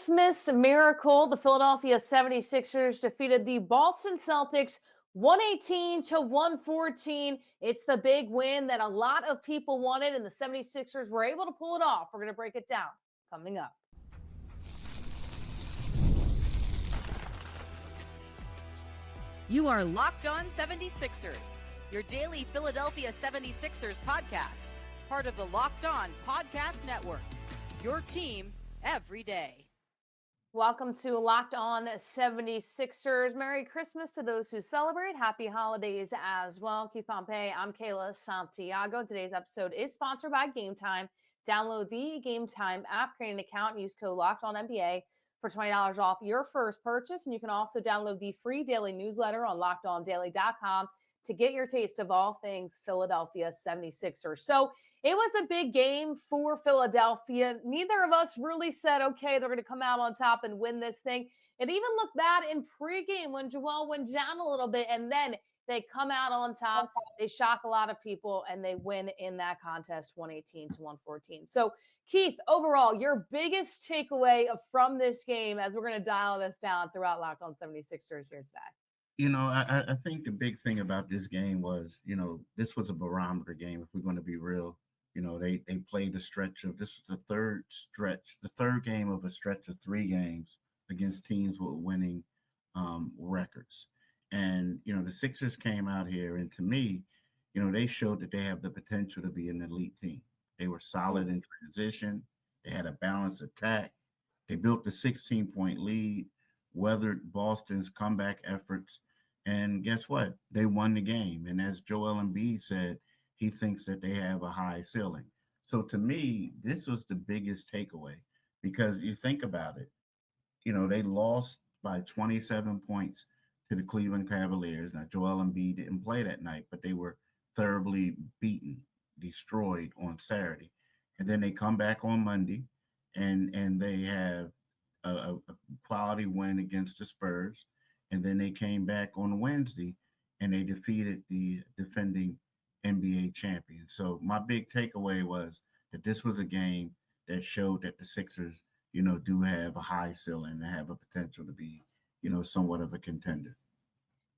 Christmas miracle. The Philadelphia 76ers defeated the Boston Celtics 118 to 114. It's the big win that a lot of people wanted, and the 76ers were able to pull it off. We're going to break it down coming up. You are Locked On 76ers, your daily Philadelphia 76ers podcast, part of the Locked On Podcast Network, your team every day. Welcome to Locked On 76ers. Merry Christmas to those who celebrate. Happy holidays as well. Keith Pompey, I'm Kayla Santiago. Today's episode is sponsored by Game Time. Download the Game Time app, create an account, and use code Locked On NBA for $20 off your first purchase. And you can also download the free daily newsletter on LockedOnDaily.com to get your taste of all things Philadelphia 76ers. So it was a big game for Philadelphia. Neither of us really said, okay, they're going to come out on top and win this thing. It even looked bad in pregame when Joel went down a little bit, and then they come out on top. They shock a lot of people, and they win in that contest 118 to 114. So, Keith, overall, your biggest takeaway from this game, as we're going to dial this down throughout Locked On 76ers here today. I think the big thing about this game was, this was a barometer game, if we're going to be real. They played the stretch of, this was the third game of a stretch of 3 games against teams with winning records. And, the Sixers came out here, and to me, they showed that they have the potential to be an elite team. They were solid in transition. They had a balanced attack. They built a 16-point lead, weathered Boston's comeback efforts. And guess what? They won the game. And as Joel Embiid said, he thinks that they have a high ceiling. So to me, this was the biggest takeaway, because you think about it, they lost by 27 points to the Cleveland Cavaliers. Now, Joel Embiid didn't play that night, but they were thoroughly beaten, destroyed on Saturday. And then they come back on Monday and they have a quality win against the Spurs. And then they came back on Wednesday and they defeated the defending NBA champions. So my big takeaway was that this was a game that showed that the Sixers, do have a high ceiling and have a potential to be, somewhat of a contender.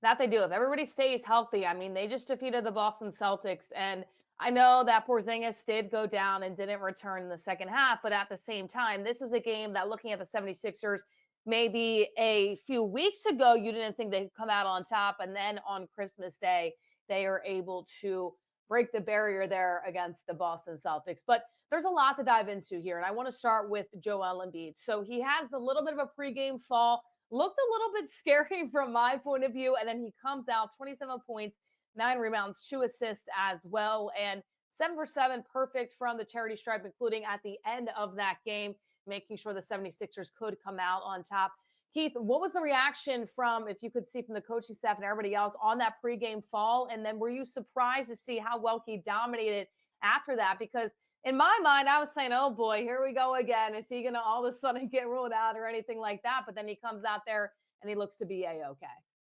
That they do. If everybody stays healthy, I mean, they just defeated the Boston Celtics. And I know that Porzingis did go down and didn't return in the second half. But at the same time, this was a game that, looking at the 76ers, maybe a few weeks ago, you didn't think they'd come out on top. And then on Christmas Day, they are able to break the barrier there against the Boston Celtics. But there's a lot to dive into here. And I want to start with Joel Embiid. So he has the little bit of a pregame fall. Looked a little bit scary from my point of view. And then he comes out 27 points, 9 rebounds, 2 assists as well. And 7 for 7 perfect from the charity stripe, including at the end of that game, making sure the 76ers could come out on top. Keith, what was the reaction from, if you could see from the coaching staff and everybody else, on that pregame fall? And then were you surprised to see how well he dominated after that? Because in my mind, I was saying, oh boy, here we go again. Is he going to all of a sudden get ruled out or anything like that? But then he comes out there and he looks to be A-okay.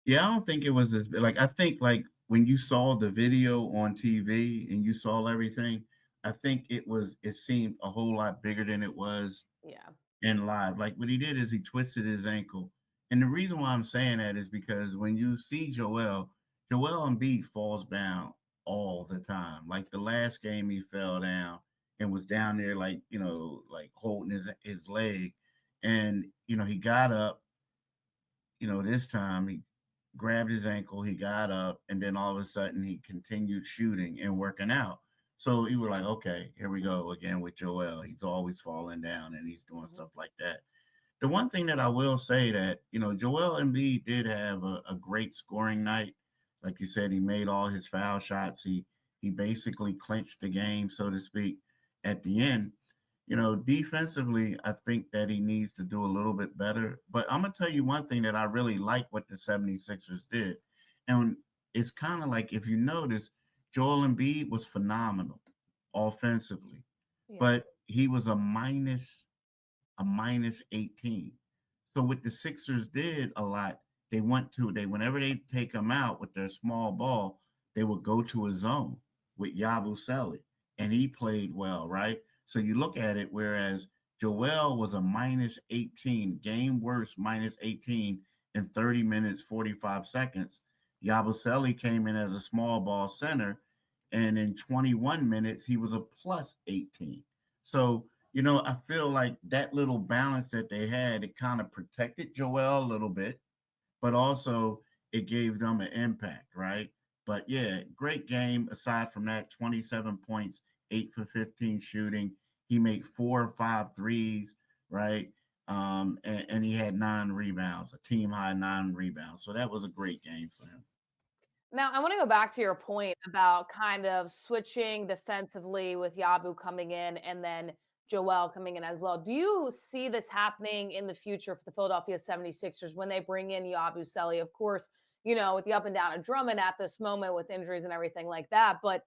Yeah, I don't think it was I think when you saw the video on TV and you saw everything, I think it seemed a whole lot bigger than it was. Yeah. In live. Like what he did is he twisted his ankle. And the reason why I'm saying that is because when you see Joel Embiid falls down all the time. Like the last game he fell down and was down there like holding his leg. And, he got up, this time he grabbed his ankle, he got up, and then all of a sudden he continued shooting and working out. So you were like, okay, here we go again with Joel. He's always falling down and he's doing stuff like that. The one thing that I will say that, Joel Embiid did have a great scoring night. Like you said, he made all his foul shots. He basically clinched the game, so to speak, at the end. Defensively, I think that he needs to do a little bit better. But I'm going to tell you one thing that I really like what the 76ers did. And it's kind of like, if you notice, Joel Embiid was phenomenal offensively, but he was a minus 18. So what the Sixers did a lot, whenever they take him out with their small ball, they would go to a zone with Yabusele, and he played well, right? So you look at it, whereas Joel was a minus 18, game worst minus 18 in 30 minutes, 45 seconds. Yabusele came in as a small ball center, and in 21 minutes, he was a plus 18. So, I feel like that little balance that they had, it kind of protected Joel a little bit, but also it gave them an impact, right? But yeah, great game. Aside from that, 27 points, 8 for 15 shooting. He made 4 or 5 threes, right? And he had 9 rebounds, a team high 9 rebounds. So that was a great game for him. Now, I want to go back to your point about kind of switching defensively with Yabu coming in and then Joel coming in as well. Do you see this happening in the future for the Philadelphia 76ers when they bring in Yabusele? Of course, with the up and down of Drummond at this moment with injuries and everything like that. But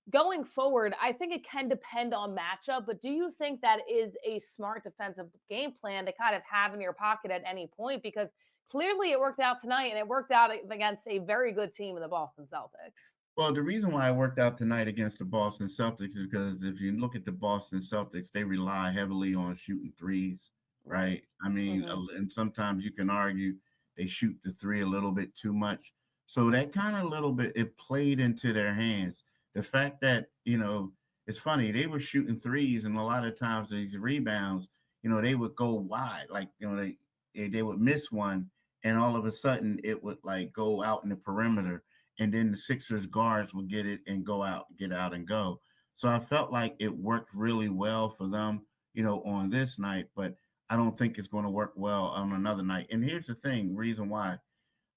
going forward, I think it can depend on matchup. But do you think that is a smart defensive game plan to kind of have in your pocket at any point? Because clearly it worked out tonight, and it worked out against a very good team in the Boston Celtics. Well, the reason why it worked out tonight against the Boston Celtics is because if you look at the Boston Celtics, they rely heavily on shooting threes, right? I mean, and sometimes you can argue they shoot the three a little bit too much. So that kind of little bit, it played into their hands. The fact that, it's funny, they were shooting threes, and a lot of times these rebounds, they would go wide. Like, they would miss one, and all of a sudden it would like go out in the perimeter, and then the Sixers guards would get it and get out and go. So I felt like it worked really well for them, on this night, but I don't think it's going to work well on another night. And here's the reason why.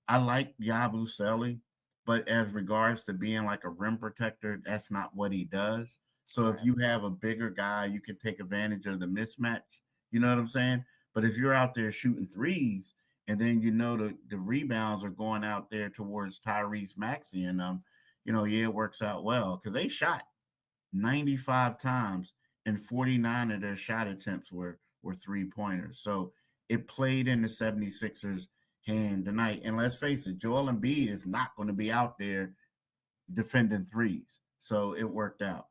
I like Yabusele, but as regards to being like a rim protector, that's not what he does. So if you have a bigger guy, you can take advantage of the mismatch. You know what I'm saying? But if you're out there shooting threes, and then the rebounds are going out there towards Tyrese Maxey and it works out well because they shot 95 times and 49 of their shot attempts were 3-pointers. So it played in the 76ers hand tonight. And let's face it, Joel Embiid is not going to be out there defending threes. So it worked out.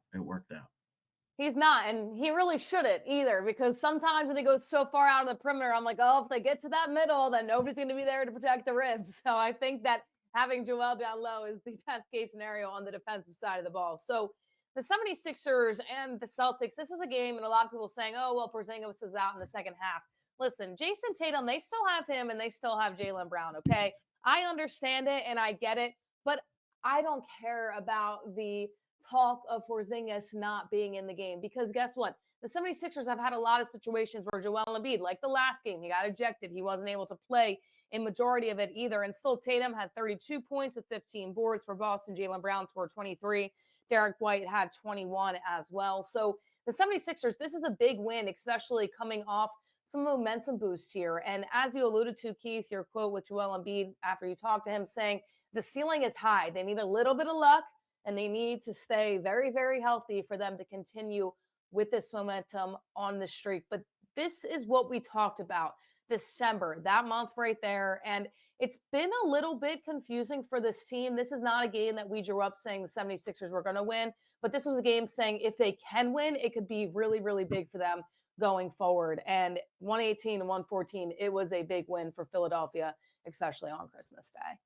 He's not, and he really shouldn't either, because sometimes when he goes so far out of the perimeter, I'm like, oh, if they get to that middle, then nobody's going to be there to protect the rim. So I think that having Joel down low is the best case scenario on the defensive side of the ball. So the 76ers and the Celtics, this was a game, and a lot of people saying, oh, well, Porzingis is out in the second half. Listen, Jason Tatum, they still have him, and they still have Jaylen Brown, okay? I understand it, and I get it, but I don't care about the talk of Porzingis not being in the game, because guess what? The 76ers have had a lot of situations where Joel Embiid, like the last game, he got ejected. He wasn't able to play in majority of it either. And still Tatum had 32 points with 15 boards for Boston. Jaylen Brown scored 23. Derek White had 21 as well. So the 76ers, this is a big win, especially coming off some momentum boost here. And as you alluded to, Keith, your quote with Joel Embiid after you talked to him saying the ceiling is high. They need a little bit of luck, and they need to stay very, very healthy for them to continue with this momentum on the streak. But this is what we talked about. December, that month right there. And it's been a little bit confusing for this team. This is not a game that we drew up saying the 76ers were going to win, but this was a game saying if they can win, it could be really, really big for them going forward. And 118 to 114, it was a big win for Philadelphia, especially on Christmas Day.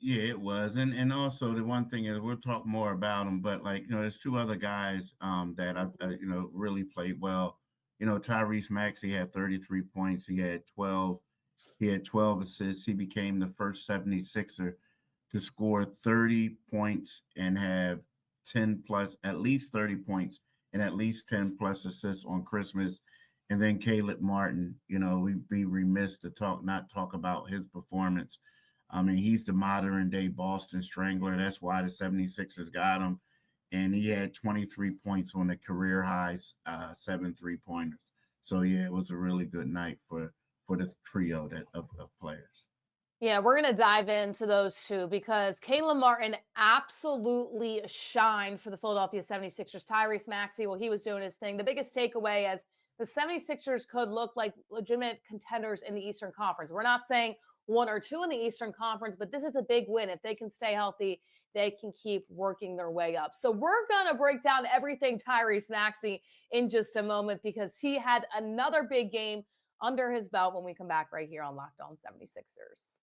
Yeah, it was. And also the one thing is we'll talk more about them, but there's two other guys that I really played well. Tyrese Maxey had 33 points. He had 12 assists. He became the first 76er to score 30 points and have 10 plus, at least 30 points and at least 10 plus assists on Christmas. And then Caleb Martin, we'd be remiss to not talk about his performance. I mean, he's the modern day Boston Strangler. That's why the 76ers got him. And he had 23 points on the career highs, 7 3-pointers. So, yeah, it was a really good night for this trio of players. Yeah, we're going to dive into those two because Caleb Martin absolutely shined for the Philadelphia 76ers. Tyrese Maxey, well, he was doing his thing. The biggest takeaway as the 76ers could look like legitimate contenders in the Eastern Conference. We're not saying 1 or 2 in the Eastern Conference, but this is a big win. If they can stay healthy, they can keep working their way up. So we're going to break down everything Tyrese Maxey in just a moment because he had another big game under his belt when we come back right here on Locked On 76ers.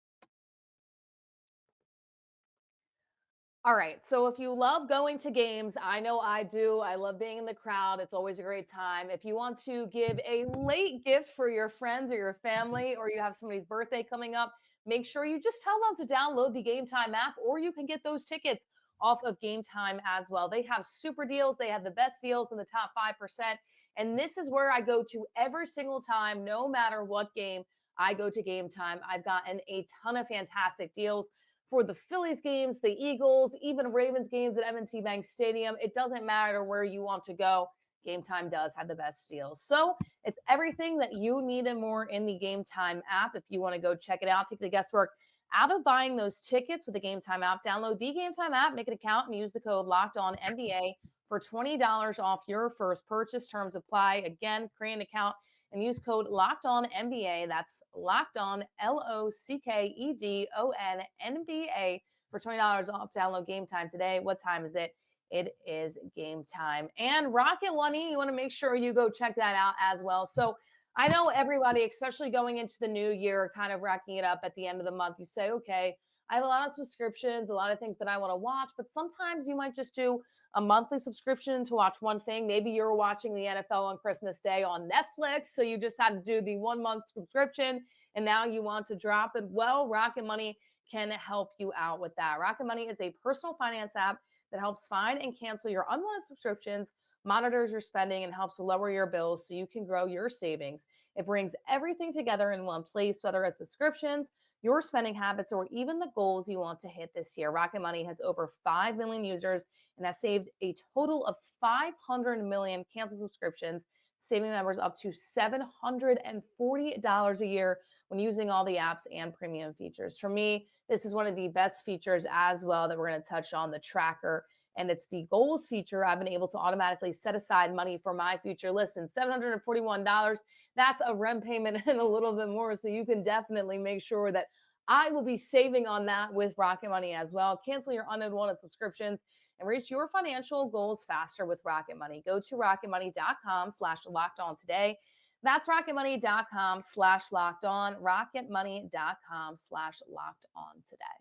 All right. So if you love going to games, I know I do. I love being in the crowd. It's always a great time. If you want to give a late gift for your friends or your family, or you have somebody's birthday coming up, make sure you just tell them to download the Game Time app, or you can get those tickets off of Game Time as well. They have super deals. They have the best deals in the top 5%. And this is where I go to every single time, no matter what game I go to Game Time. I've gotten a ton of fantastic deals for the Phillies games, the Eagles, even Ravens games at M&T Bank Stadium. It doesn't matter where you want to go. Game Time does have the best deals. So it's everything that you need and more in the Game Time app. If you want to go check it out, take the guesswork out of buying those tickets with the Game Time app. Download the Game Time app, make an account, and use the code LOCKEDONNBA for $20 off your first purchase. Terms apply. Again, create an account and use code LOCKEDONNBA. That's Locked On, LOCKEDONNBA for $20 off. Download Game Time today. What time is it? It is game time. And Rocket Money, you want to make sure you go check that out as well. So I know everybody, especially going into the new year, kind of racking it up at the end of the month. You say, okay, I have a lot of subscriptions, a lot of things that I want to watch, but sometimes you might just do a monthly subscription to watch one thing. Maybe you're watching the NFL on Christmas Day on Netflix, so you just had to do the 1 month subscription, and now you want to drop it. Well, Rocket Money can help you out with that. Rocket Money is a personal finance app that helps find and cancel your unwanted subscriptions, monitors your spending, and helps lower your bills so you can grow your savings. It brings everything together in one place, whether it's subscriptions, your spending habits, or even the goals you want to hit this year. Rocket Money has over 5 million users and has saved a total of 500 million canceled subscriptions, saving members up to $740 a year when using all the apps and premium features. For me, this is one of the best features as well that we're going to touch on, the tracker. And it's the goals feature. I've been able to automatically set aside money for my future. Listen, $741, that's a rent payment and a little bit more. So you can definitely make sure that I will be saving on that with Rocket Money as well. Cancel your unwanted subscriptions and reach your financial goals faster with Rocket Money. Go to rocketmoney.com/lockedon today. That's rocketmoney.com/lockedon, rocketmoney.com/lockedon today.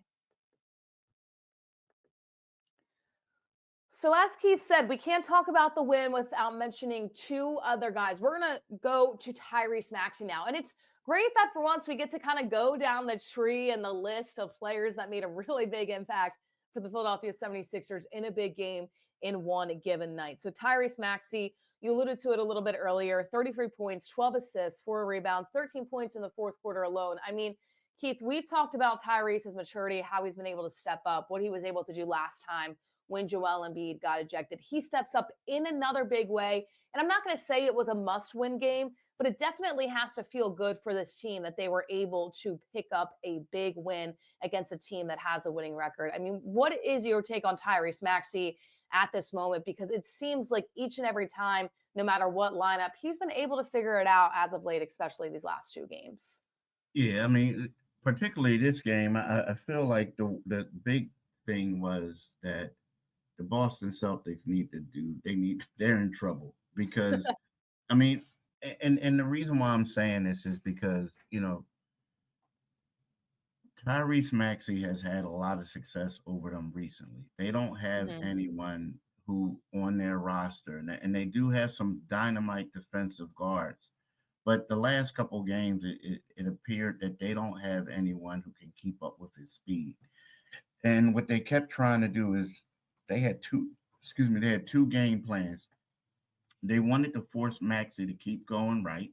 So as Keith said, we can't talk about the win without mentioning two other guys. We're going to go to Tyrese Maxey now. And it's great that for once we get to kind of go down the tree and the list of players that made a really big impact for the Philadelphia 76ers in a big game in one given night. So Tyrese Maxey, you alluded to it a little bit earlier, 33 points, 12 assists, 4 rebounds, 13 points in the fourth quarter alone. I mean, Keith, we've talked about Tyrese's maturity, how he's been able to step up, what he was able to do last time when Joel Embiid got ejected. He steps up in another big way. And I'm not going to say it was a must-win game, but it definitely has to feel good for this team that they were able to pick up a big win against a team that has a winning record. I mean, what is your take on Tyrese Maxey at this moment? Because it seems like each and every time, no matter what lineup, he's been able to figure it out as of late, especially these last 2 games. Yeah, I mean, particularly this game, I feel like the big thing was that the Boston Celtics they're in trouble because, I mean, and the reason why I'm saying this is because, Tyrese Maxey has had a lot of success over them recently. They don't have anyone who on their roster, and they do have some dynamite defensive guards, but the last couple games, it appeared that they don't have anyone who can keep up with his speed. And what they kept trying to do is they had two game plans. They wanted to force Maxey to keep going right?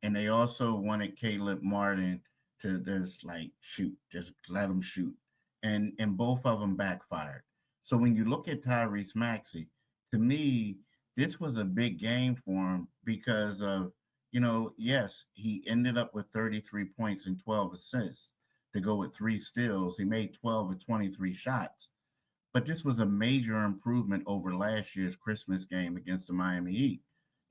And they also wanted Caleb Martin to just let him shoot. And both of them backfired. So when you look at Tyrese Maxey, to me, this was a big game for him because of, yes, he ended up with 33 points and 12 assists to go with 3 steals. He made 12 of 23 shots. But this was a major improvement over last year's Christmas game against the Miami Heat.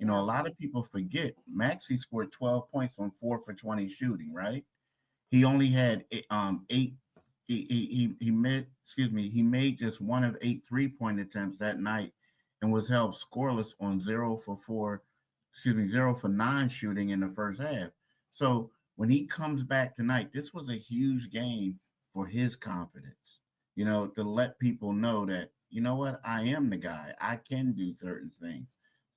A lot of people forget Maxey scored 12 points on 4 for 20 shooting, right? He only had eight. He made he made just one of 8 3-point attempts that night, and was held scoreless on 0 for 4, 0 for 9 shooting in the first half. So when he comes back tonight, this was a huge game for his confidence. To let people know that, you know what, I am the guy. I can do certain things.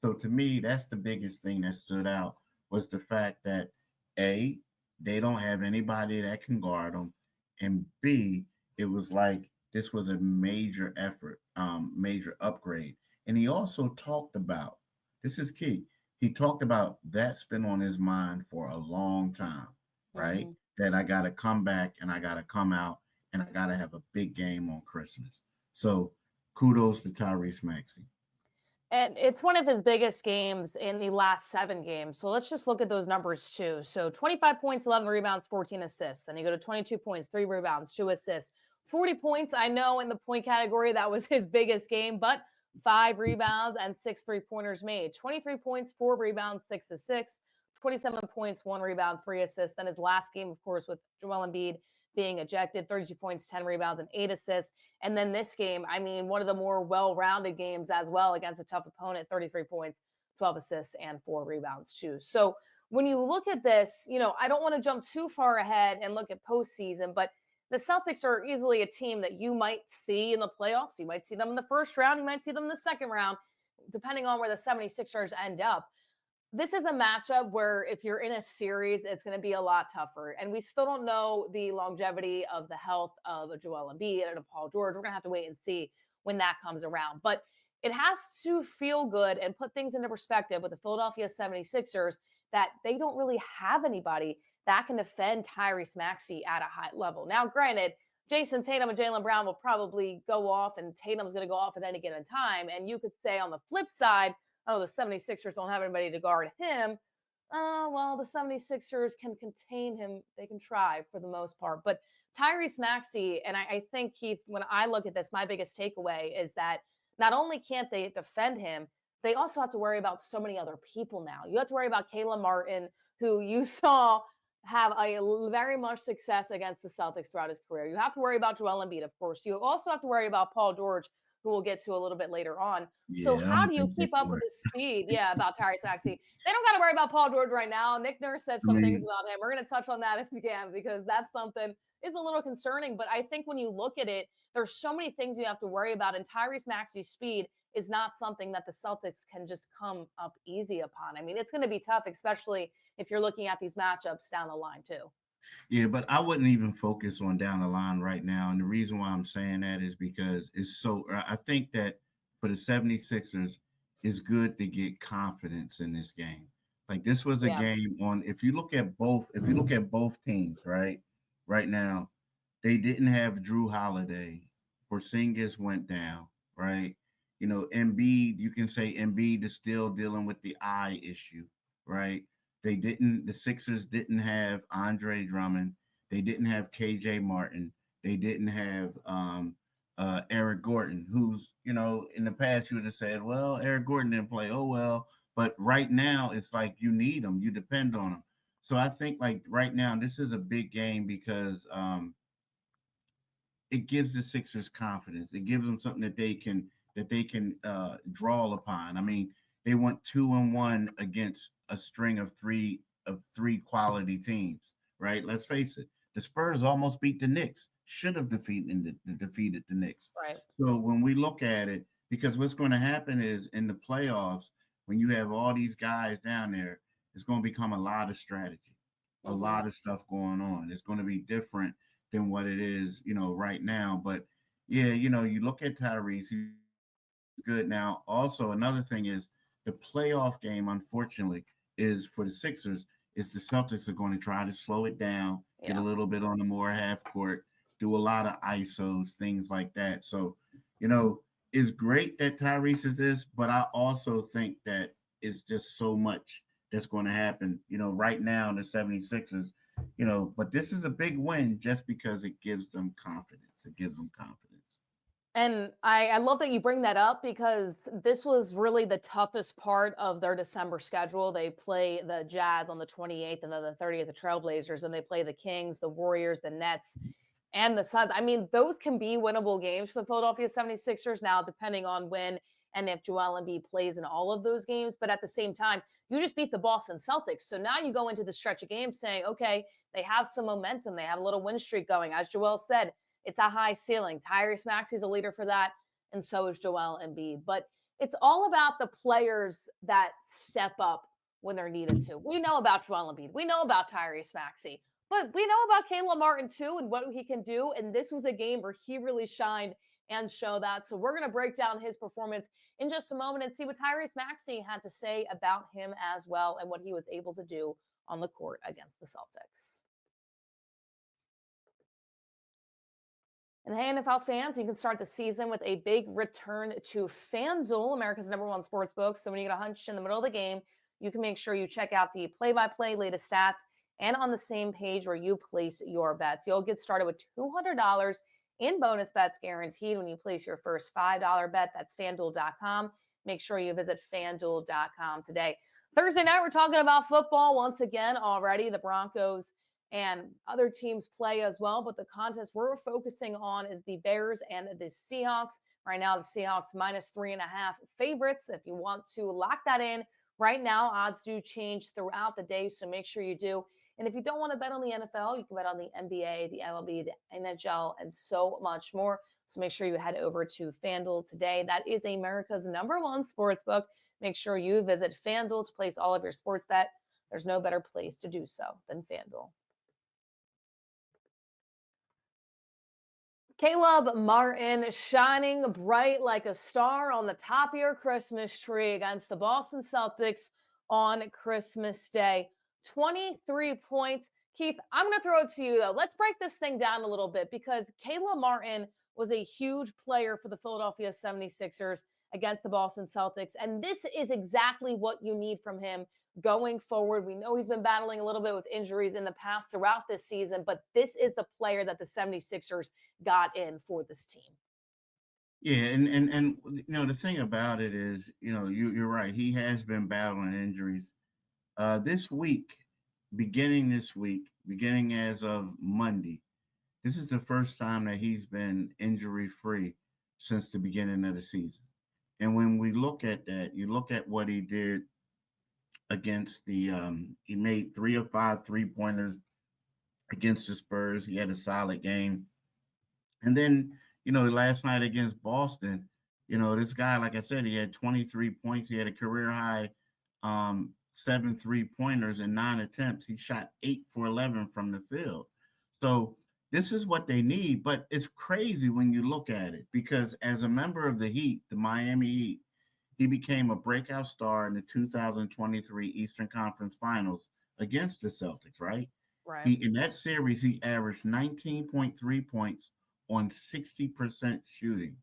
So to me, that's the biggest thing that stood out, was the fact that A, they don't have anybody that can guard them, and B, it was like this was a major effort, major upgrade. And he also talked about, this is key. He talked about that's been on his mind for a long time, right? Mhm. That I got to come back and I got to come out and I got to have a big game on Christmas. So kudos to Tyrese Maxey. And it's one of his biggest games in the last 7 games. So let's just look at those numbers too. So 25 points, 11 rebounds, 14 assists. Then you go to 22 points, 3 rebounds, 2 assists. 40 points, I know in the point category that was his biggest game, but 5 rebounds and 6 3-pointers made. 23 points, 4 rebounds, 6 assists. 27 points, 1 rebound, 3 assists. Then his last game, of course, with Joel Embiid being ejected, 32 points, 10 rebounds, and 8 assists. And then this game, I mean, one of the more well-rounded games as well against a tough opponent, 33 points, 12 assists, and 4 rebounds too. So when you look at this, I don't want to jump too far ahead and look at postseason, but the Celtics are easily a team that you might see in the playoffs. You might see them in the first round. You might see them in the second round, depending on where the 76ers end up. This is a matchup where if you're in a series, it's going to be a lot tougher. And we still don't know the longevity of the health of a Joel Embiid and a Paul George. We're going to have to wait and see when that comes around. But it has to feel good and put things into perspective with the Philadelphia 76ers that they don't really have anybody that can defend Tyrese Maxey at a high level. Now, granted, Jason Tatum and Jaylen Brown will probably go off, and Tatum's going to go off at any given time. And you could say on the flip side, oh, the 76ers don't have anybody to guard him. Well, the 76ers can contain him. They can try for the most part. But Tyrese Maxey, and I think, Keith, when I look at this, my biggest takeaway is that not only can't they defend him, they also have to worry about so many other people now. You have to worry about Kayla Martin, who you saw have a very much success against the Celtics throughout his career. You have to worry about Joel Embiid, of course. You also have to worry about Paul George, who we'll get to a little bit later on. So Yeah, how I'm a do you big keep up with Word. the speed? Yeah, about Tyrese Maxey. They don't got to worry about Paul George right now. Nick Nurse said I some things mean, about him. We're going to touch on that if we can, because that's something is a little concerning. But I think when you look at it, there's so many things you have to worry about. And Tyrese Maxey's speed is not something that the Celtics can just come up easy upon. I mean, it's going to be tough, especially if you're looking at these matchups down the line too. yeah, but I wouldn't even focus on down the line right now. And the reason why I'm saying that is because I think that for the 76ers, it's good to get confidence in this game. Like this was a Yeah. game on, if you look at both teams, right now, they didn't have Drew Holiday. Porzingis went down, right? Embiid, you can say Embiid is still dealing with the eye issue, right? The Sixers didn't have Andre Drummond. They didn't have KJ Martin. They didn't have Eric Gordon, who's, in the past you would have said, well, Eric Gordon didn't play. Oh, well. But right now, it's like you need him. You depend on him. So I think like right now, this is a big game because it gives the Sixers confidence. It gives them something that they can draw upon. I mean, they went 2-1 against a string of three quality teams, right? Let's face it. The Spurs almost beat the Knicks. Should have defeated the Knicks. Right. So when we look at it, because what's going to happen is in the playoffs, when you have all these guys down there, it's going to become a lot of strategy, a Mm-hmm. lot of stuff going on. It's going to be different than what it is, right now. But yeah, you look at Tyrese, he's good. Now, also another thing is the playoff game, unfortunately, is for the Sixers, is the Celtics are going to try to slow it down, get a Yeah. little bit on the more half court, do a lot of ISOs, things like that. So, you know, it's great that Tyrese is this, but I also think that it's just so much that's going to happen, right now in the 76ers, but this is a big win just because it gives them confidence. It gives them confidence. And I love that you bring that up because this was really the toughest part of their December schedule. They play the Jazz on the 28th and then the 30th, the Trailblazers, and they play the Kings, the Warriors, the Nets, and the Suns. I mean, those can be winnable games for the Philadelphia 76ers now, depending on when and if Joel Embiid plays in all of those games. But at the same time, you just beat the Boston Celtics. So now you go into the stretch of games saying, okay, they have some momentum. They have a little win streak going. As Joel said, it's a high ceiling. Tyrese Maxey is a leader for that, and so is Joel Embiid. But it's all about the players that step up when they're needed to. We know about Joel Embiid. We know about Tyrese Maxey. But we know about Caleb Martin too and what he can do. And this was a game where he really shined and showed that. So we're going to break down his performance in just a moment and see what Tyrese Maxey had to say about him as well and what he was able to do on the court against the Celtics. And hey, NFL fans, you can start the season with a big return to FanDuel, America's #1 sports book. So when you get a hunch in the middle of the game, you can make sure you check out the play-by-play latest stats and on the same page where you place your bets. You'll get started with $200 in bonus bets guaranteed when you place your first $5 bet. That's FanDuel.com. Make sure you visit FanDuel.com today. Thursday night, we're talking about football once again already. The Broncos and other teams play as well, but the contest we're focusing on is the Bears and the Seahawks. Right now, the Seahawks -3.5 favorites. If you want to lock that in right now, odds do change throughout the day, so make sure you do. And if you don't want to bet on the NFL, you can bet on the NBA, the MLB, the NHL, and so much more. So make sure you head over to FanDuel today. That is America's #1 sports book. Make sure you visit FanDuel to place all of your sports bet. There's no better place to do so than FanDuel. Caleb Martin shining bright like a star on the top of your Christmas tree against the Boston Celtics on Christmas Day. 23 points. Keith, I'm going to throw it to you, though. Let's break this thing down a little bit because Caleb Martin was a huge player for the Philadelphia 76ers against the Boston Celtics. And this is exactly what you need from him going forward. We know he's been battling a little bit with injuries in the past throughout this season, but this is the player that the 76ers got in for this team. Yeah, and the thing about it is, you're right. He has been battling injuries. This week, beginning as of Monday, this is the first time that he's been injury free since the beginning of the season. And when we look at that, you look at what he did against he made 3 of 5 3-pointers against the Spurs. He had a solid game. And then, last night against Boston, this guy, like I said, he had 23 points. He had a career high 7 3-pointers in 9 attempts. He shot 8 for 11 from the field. So this is what they need. But it's crazy when you look at it because as a member of the Heat, the Miami Heat, he became a breakout star in the 2023 Eastern Conference Finals against the Celtics, right? Right. In that series, he averaged 19.3 points on 60% shooting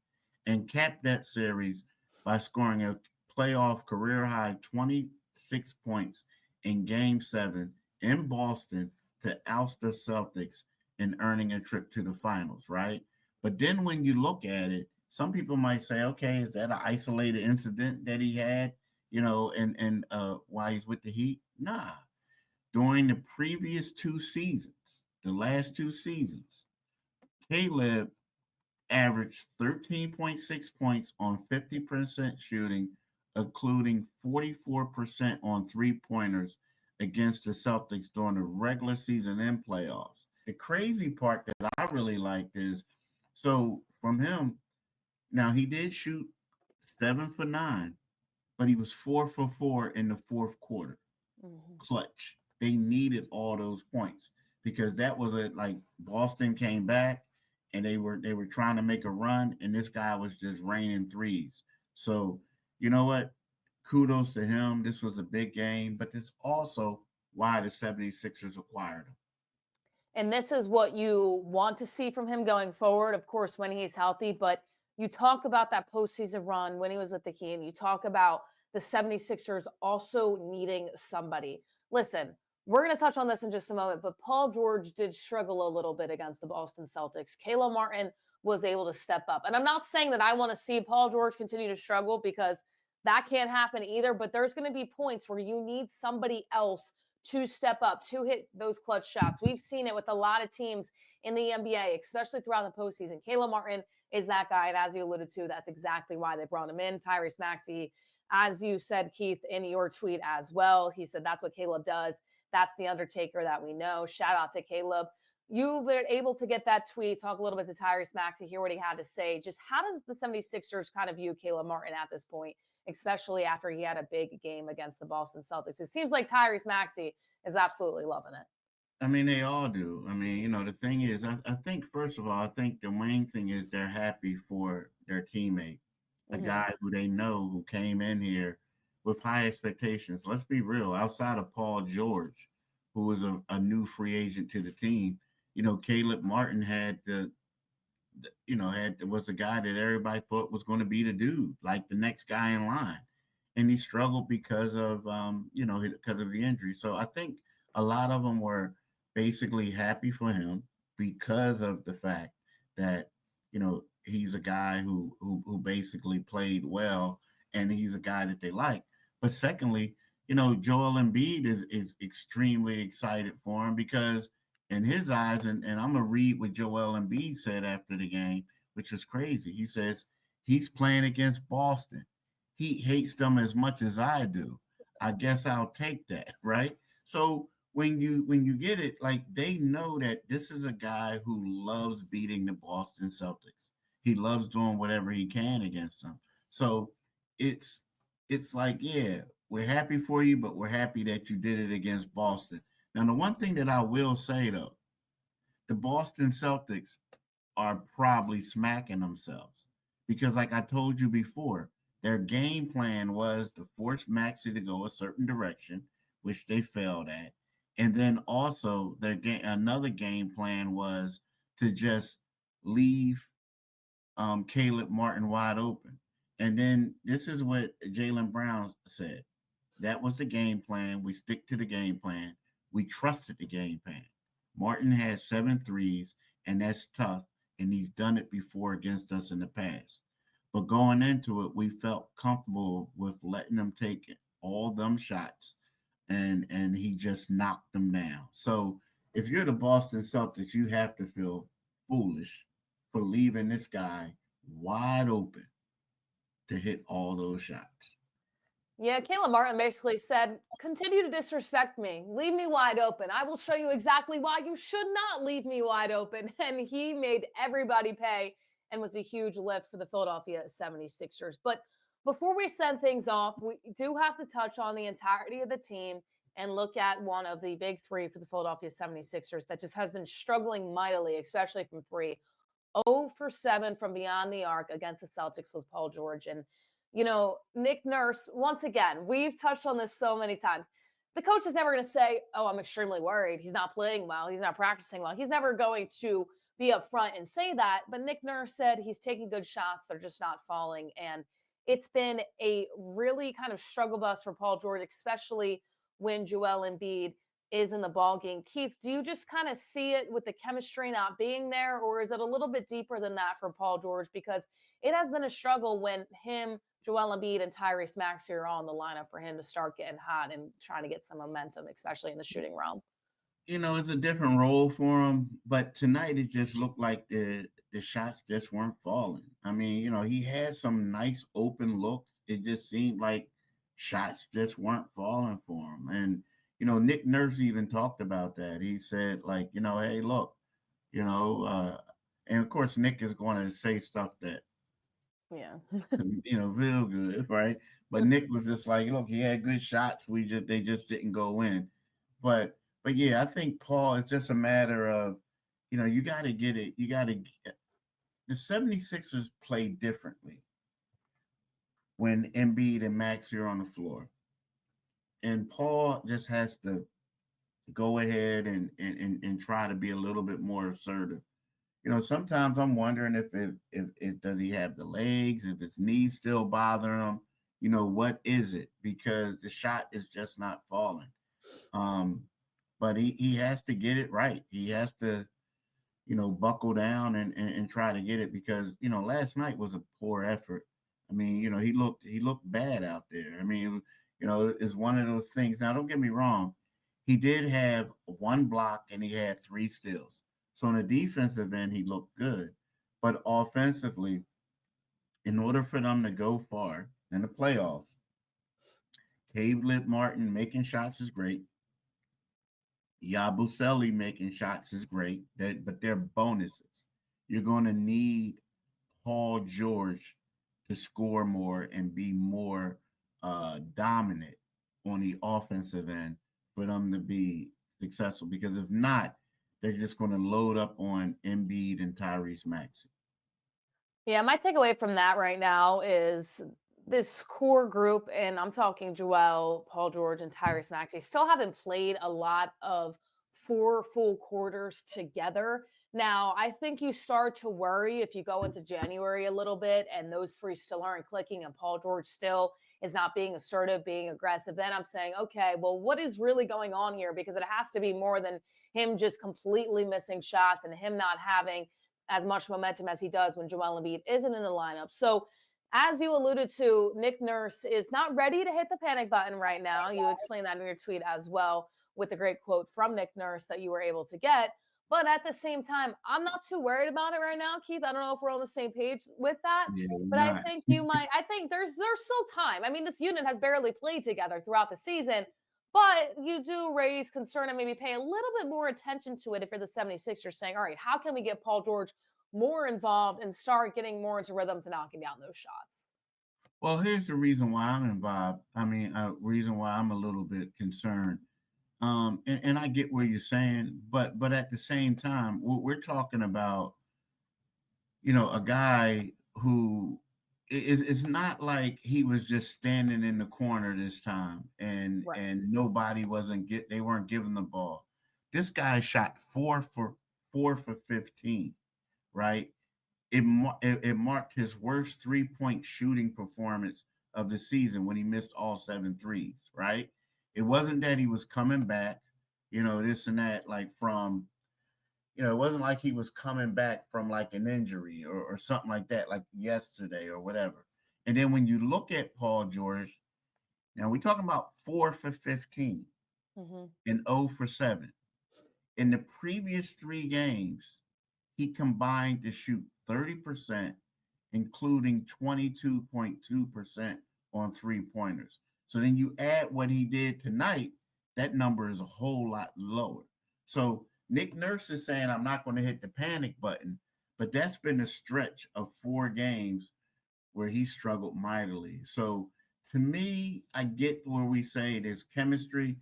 and capped that series by scoring a playoff career high 26 points in Game 7 in Boston to oust the Celtics and earning a trip to the finals, right? But then when you look at it, some people might say, okay, is that an isolated incident that he had, and while he's with the Heat? Nah. During the previous 2 seasons, the last 2 seasons, Caleb averaged 13.6 points on 50% shooting, including 44% on 3-pointers against the Celtics during the regular season and playoffs. The crazy part that I really liked is, so from him, now he did shoot 7 for 9, but he was 4 for 4 in the fourth quarter. Clutch. They needed all those points because that was Boston came back and they were trying to make a run and this guy was just raining threes. So, you know what? Kudos to him. This was a big game, but this also why the 76ers acquired him. And this is what you want to see from him going forward, of course, when he's healthy. But you talk about that postseason run when he was with the Heat. You talk about the 76ers also needing somebody. Listen, we're going to touch on this in just a moment, but Paul George did struggle a little bit against the Boston Celtics. Caleb Martin was able to step up. And I'm not saying that I want to see Paul George continue to struggle, because that can't happen either. But there's going to be points where you need somebody else to step up, to hit those clutch shots. We've seen it with a lot of teams in the NBA, especially throughout the postseason. Caleb Martin is that guy. And as you alluded to, that's exactly why they brought him in. Tyrese Maxey, as you said, Keith, in your tweet as well, he said that's what Caleb does. That's the Undertaker that we know. Shout out to Caleb. You were able to get that tweet, talk a little bit to Tyrese Maxey, hear what he had to say. Just how does the 76ers kind of view Caleb Martin at this point, especially after he had a big game against the Boston Celtics? It seems like Tyrese Maxey is absolutely loving it. I mean, they all do. I mean, the thing is, I think, first of all, I think the main thing is they're happy for their teammate, a guy who they know who came in here with high expectations. Let's be real. Outside of Paul George, who was a new free agent to the team, Caleb Martin was the guy that everybody thought was going to be the dude, like the next guy in line. And he struggled because of the injury. So I think a lot of them were basically happy for him because of the fact that, he's a guy who basically played well, and he's a guy that they like. But secondly, Joel Embiid is extremely excited for him, because in his eyes, and I'm going to read what Joel Embiid said after the game, which is crazy. He says he's playing against Boston. He hates them as much as I do. I guess I'll take that, right? So when you get it, like, they know that this is a guy who loves beating the Boston Celtics. He loves doing whatever he can against them. So it's like, yeah, we're happy for you, but we're happy that you did it against Boston. Now, the one thing that I will say, though, the Boston Celtics are probably smacking themselves, because, like I told you before, their game plan was to force Maxey to go a certain direction, which they failed at. And then also another game plan was to just leave Caleb Martin wide open. And then this is what Jaylen Brown said. That was the game plan. We stick to the game plan. We trusted the game plan. Martin had 7 threes, and that's tough, and he's done it before against us in the past. But going into it, we felt comfortable with letting him take all them shots, and he just knocked them down. So if you're the Boston Celtics, you have to feel foolish for leaving this guy wide open to hit all those shots. Yeah, Caleb Martin basically said, continue to disrespect me. Leave me wide open. I will show you exactly why you should not leave me wide open. And he made everybody pay, and was a huge lift for the Philadelphia 76ers. But before we send things off, we do have to touch on the entirety of the team and look at one of the big three for the Philadelphia 76ers that just has been struggling mightily, especially from three. 0 for 7 from beyond the arc against the Celtics was Paul George. And Nick Nurse, once again, we've touched on this so many times. The coach is never going to say, oh, I'm extremely worried. He's not playing well. He's not practicing well. He's never going to be upfront and say that. But Nick Nurse said he's taking good shots. They're just not falling. And it's been a really kind of struggle bus for Paul George, especially when Joel Embiid is in the ball game. Keith, do you just kind of see it with the chemistry not being there, or is it a little bit deeper than that for Paul George? Because it has been a struggle when him, Joel Embiid, and Tyrese Maxey are all in the lineup for him to start getting hot and trying to get some momentum, especially in the shooting realm. It's a different role for him, but tonight it just looked like the shots just weren't falling. I mean, he had some nice open looks. It just seemed like shots just weren't falling for him. And Nick Nurse even talked about that. He said, like, hey, look, and of course Nick is going to say stuff that, real good, right? But Nick was just like, look, he had good shots. They just didn't go in. But yeah, I think, Paul, it's just a matter of, you got to get it. The 76ers play differently when Embiid and Maxey are on the floor. And Paul just has to go ahead and try to be a little bit more assertive. Sometimes I'm wondering if does he have the legs, if his knees still bothering him, what is it? Because the shot is just not falling. But he has to get it right. He has to buckle down and try to get it because, last night was a poor effort. I mean, he looked bad out there. I mean, it's one of those things. Now, don't get me wrong. He did have one block and he had three steals. So on the defensive end, he looked good. But offensively, in order for them to go far in the playoffs, Caleb Martin making shots is great. Yabusele making shots is great, but they're bonuses. You're going to need Paul George to score more and be more dominant on the offensive end for them to be successful. Because if not, they're just going to load up on Embiid and Tyrese Maxey. Yeah, my takeaway from that right now is this core group, and I'm talking Joel, Paul George, and Tyrese Maxey, still haven't played a lot of 4 full quarters together. Now, I think you start to worry if you go into January a little bit and those three still aren't clicking and Paul George still is not being assertive, being aggressive. Then I'm saying, okay, well, what is really going on here? Because it has to be more than him just completely missing shots and him not having as much momentum as he does when Joel Embiid isn't in the lineup. So, as you alluded to, Nick Nurse is not ready to hit the panic button right now. You explained that in your tweet as well with the great quote from Nick Nurse that you were able to get. But at the same time, I'm not too worried about it right now, Keith. I don't know if we're on the same page with that. Yeah, But I not. think I think there's still time. I mean, this unit has barely played together throughout the season, but you do raise concern and maybe pay a little bit more attention to it if you're the 76ers saying, all right, how can we get Paul George more involved and start getting more into rhythm to knocking down those shots? Well, here's the reason why I'm involved. I mean, reason why I'm a little bit concerned. And I get what you're saying, but at the same time, we're talking about, a guy who it's not like he was just standing in the corner this time Right. and nobody they weren't giving the ball. This guy shot 4 for 15, right? It marked his worst 3-point shooting performance of the season when he missed all 7 threes, right? It wasn't that he was coming back, this and that, like from, it wasn't like he was coming back from like an injury or something like that, like yesterday or whatever. And then when you look at Paul George, now we're talking about 4 for 15 Mm-hmm. and 0 for 7. In the previous 3 games, he combined to shoot 30%, including 22.2% on 3-pointers. So then you add what he did tonight, that number is a whole lot lower. So Nick Nurse is saying, I'm not going to hit the panic button, but that's been a stretch of 4 games where he struggled mightily. So to me, I get where we say there's chemistry,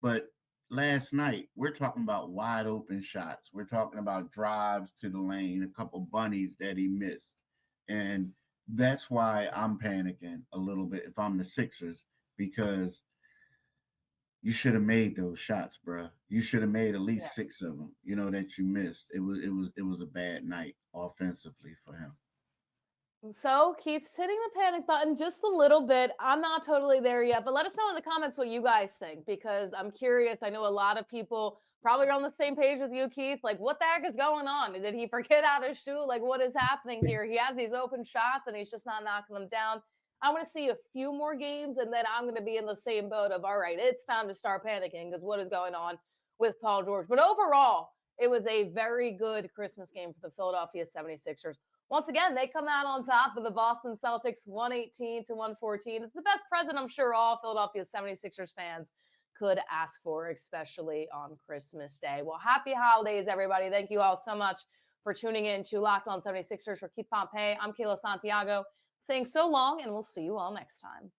but last night we're talking about wide open shots. We're talking about drives to the lane, a couple bunnies that he missed. And that's why I'm panicking a little bit if I'm the Sixers, because you should have made those shots, bro. You should have made at least 6 of them, that you missed. It was a bad night offensively for him. So Keith's hitting the panic button just a little bit. I'm not totally there yet, but let us know in the comments what you guys think because I'm curious. I know a lot of people probably are on the same page with you, Keith. Like, what the heck is going on? Did he forget how to shoot? Like, what is happening here? He has these open shots and he's just not knocking them down. I want to see a few more games and then I'm going to be in the same boat of, all right, it's time to start panicking because what is going on with Paul George? But overall, it was a very good Christmas game for the Philadelphia 76ers. Once again, they come out on top of the Boston Celtics 118-114. It's the best present I'm sure all Philadelphia 76ers fans could ask for, especially on Christmas Day. Well, happy holidays, everybody. Thank you all so much for tuning in to Locked On 76ers. For Keith Pompey, I'm Kayla Santiago. Saying so long, and we'll see you all next time.